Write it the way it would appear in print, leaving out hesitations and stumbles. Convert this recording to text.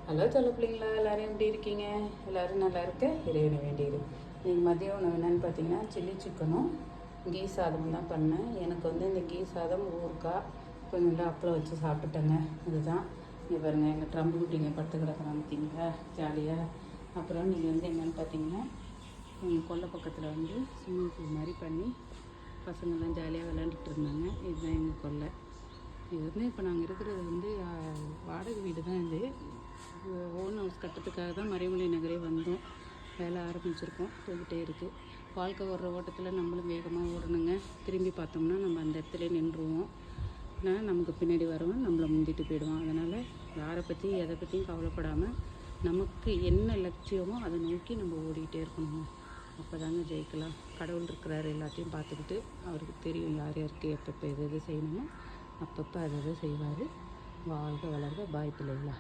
Hello சொல்ல பிள்ளைங்களா, எல்லோரும் எப்படி இருக்கீங்க? எல்லோரும் நல்லா இருக்க இறைவனை வேண்டியது. நீங்கள் மதிய உணவு என்னென்னு பார்த்தீங்கன்னா சில்லி சிக்கனும் கீ சாதமும் தான் பண்ணேன். எனக்கு வந்து இந்த கீ சாதம் ஊறுக்காய் கொஞ்சம் அப்பளம் வச்சு சாப்பிட்டுட்டேங்க. இதுதான் இங்கே பாருங்கள், எங்கள் ட்ரம்பு குட்டிங்க படுத்து கிடக்குறாங்க பார்த்தீங்களா, ஜாலியாக. அப்புறம் நீங்கள் வந்து என்னென்னு பார்த்தீங்கன்னா எங்கள் கொல்லை பக்கத்தில் வந்து ஸ்விம்மிங் பூல் மாதிரி பண்ணி பசங்கள்லாம் ஜாலியாக விளையாண்டுட்டு இருந்தாங்க. இதுதான் எங்கள் கொல்லை. இது வந்து இப்போ நாங்கள் இருக்கிறது வந்து வாடகை வீடு தான். இது ஓன் ஹவுஸ் கட்டுறதுக்காக தான் மறைமலை நகரே வந்தோம். வேலை ஆரம்பிச்சிருக்கோம், போய்கிட்டே இருக்குது. வாழ்க்கை வர்ற ஓட்டத்தில் நம்மளும் வேகமாக ஓடணுங்க. திரும்பி பார்த்தோம்னா நம்ம அந்த இடத்துல நின்றுவோம். ஆனால் நமக்கு பின்னாடி வரவன் நம்மளை முந்திட்டு போயிடுவான். அதனால் யாரை பற்றியும் எதை பற்றியும் கவலைப்படாமல் நமக்கு என்ன லட்சியமோ அதை நோக்கி நம்ம ஓடிக்கிட்டே இருக்கணுங்க. அப்போ தாங்க ஜெயிக்கலாம். கடவுள் இருக்கிறாரு, எல்லாத்தையும் பார்த்துக்கிட்டு அவருக்கு தெரியும் யார் யாருக்கு எப்பப்போ எது எது செய்யணுமோ அப்பப்போ அதை செய்வார். வாழ்க வளர்க. பாய் பிள்ளைங்களா.